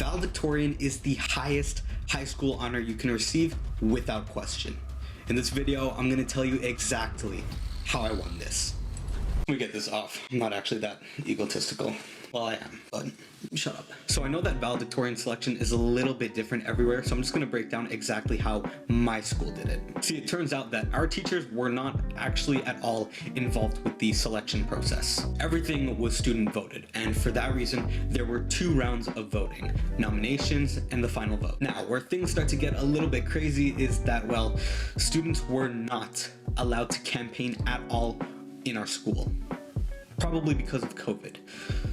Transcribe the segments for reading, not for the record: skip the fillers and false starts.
Valedictorian is the highest high school honor you can receive without question. In this video, I'm going to tell you exactly how I won this. Let me get this off. I'm not actually that egotistical. Well, I am, but shut up. So I know that valedictorian selection is a little bit different everywhere, so I'm just going to break down exactly how my school did it. See, it turns out that our teachers were not actually at all involved with the selection process. Everything was student voted, and for that reason, there were 2 rounds of voting, nominations and the final vote. Now, where things start to get a little bit crazy is that, well, students were not allowed to campaign at all in our school. Probably because of COVID.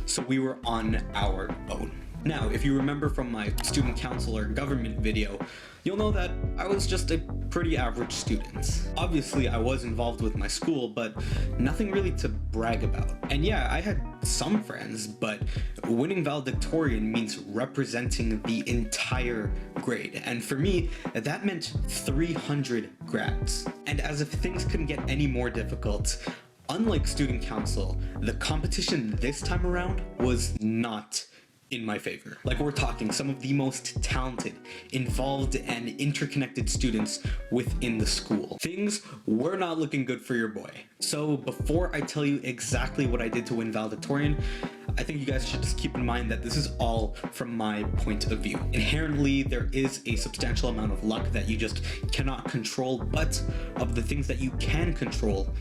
So we were on our own. Now, if you remember from my student council or government video, you'll know that I was just a pretty average student. Obviously, I was involved with my school, but nothing really to brag about. And yeah, I had some friends, but winning valedictorian means representing the entire grade. And for me, that meant 300 grads. And as if things couldn't get any more difficult, unlike student council, the competition this time around was not in my favor. Like, we're talking some of the most talented, involved, and interconnected students within the school. Things were not looking good for your boy. So before I tell you exactly what I did to win valedictorian, I think you guys should just keep in mind that this is all from my point of view. Inherently, there is a substantial amount of luck that you just cannot control, but of the things that you can control,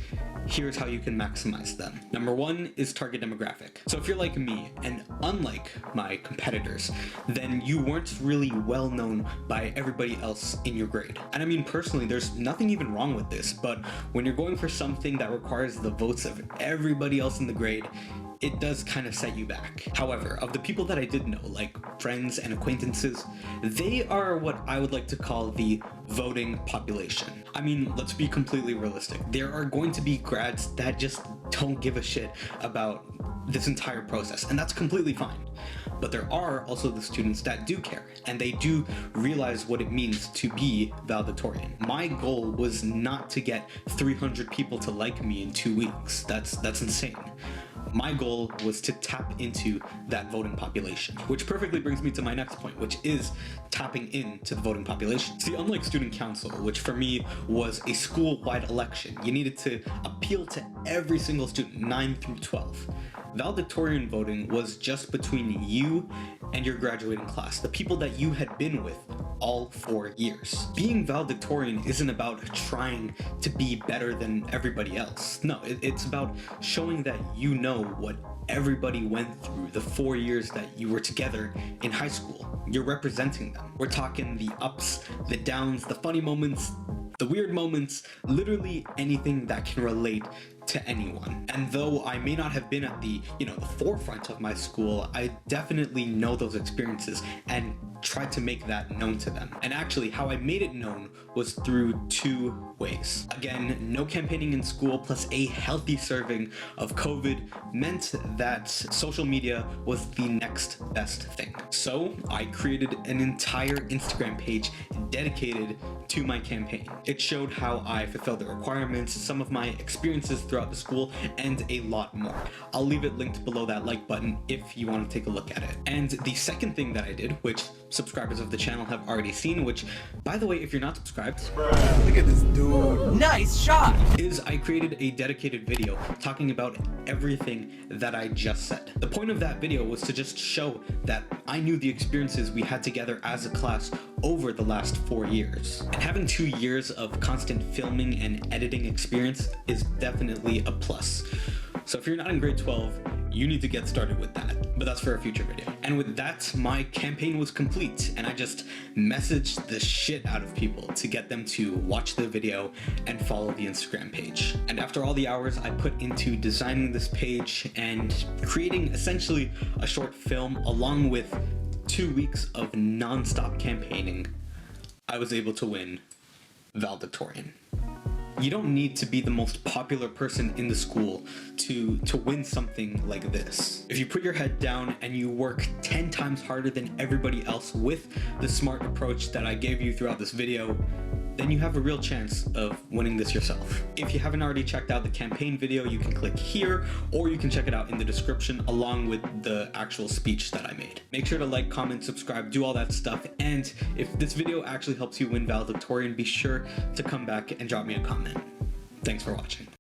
here's how you can maximize them. Number 1 is target demographic. So if you're like me, and unlike my competitors, then you weren't really well known by everybody else in your grade. And I mean, personally, there's nothing even wrong with this, but when you're going for something that requires the votes of everybody else in the grade, it does kind of set you back. However, of the people that I did know, like friends and acquaintances, they are what I would like to call the voting population. I mean, let's be completely realistic. There are going to be grads that just don't give a shit about this entire process, and that's completely fine. But there are also the students that do care, and they do realize what it means to be valedictorian. My goal was not to get 300 people to like me in 2 weeks. That's insane. My goal was to tap into that voting population, which perfectly brings me to my next point, which is tapping into the voting population. See, unlike student council, which for me was a school-wide election, you needed to appeal to every single student, 9 through 12. Valedictorian voting was just between you and your graduating class, the people that you had been with all 4 years. Being valedictorian isn't about trying to be better than everybody else. No, it's about showing that you know what everybody went through the 4 years that you were together in high school. You're representing them. We're talking the ups, the downs, the funny moments, the weird moments, literally anything that can relate to anyone. And though I may not have been at the forefront of my school, I definitely know those experiences and tried to make that known to them. And actually, how I made it known was through 2 ways. Again, no campaigning in school plus a healthy serving of COVID meant that social media was the next best thing. So I created an entire Instagram page dedicated to my campaign. It showed how I fulfilled the requirements, some of my experiences throughout the school, and a lot more. I'll leave it linked below that like button if you want to take a look at it. And the second thing that I did, which subscribers of the channel have already seen, which, by the way, if you're not subscribed, look at this dude. Nice shot! Is I created a dedicated video talking about everything that I just said. The point of that video was to just show that I knew the experiences we had together as a class over the last 4 years. And having 2 years of constant filming and editing experience is definitely a plus. So if you're not in grade 12, you need to get started with that, but that's for a future video. And with that, my campaign was complete, and I just messaged the shit out of people to get them to watch the video and follow the Instagram page. And after all the hours I put into designing this page and creating essentially a short film along with 2 weeks of non-stop campaigning, I was able to win valedictorian. You don't need to be the most popular person in the school to win something like this. If you put your head down and you work 10 times harder than everybody else with the smart approach that I gave you throughout this video, then you have a real chance of winning this yourself. If you haven't already checked out the campaign video, you can click here, or you can check it out in the description along with the actual speech that I made. Make sure to like, comment, subscribe, do all that stuff, and if this video actually helps you win valedictorian, be sure to come back and drop me a comment. Thanks for watching.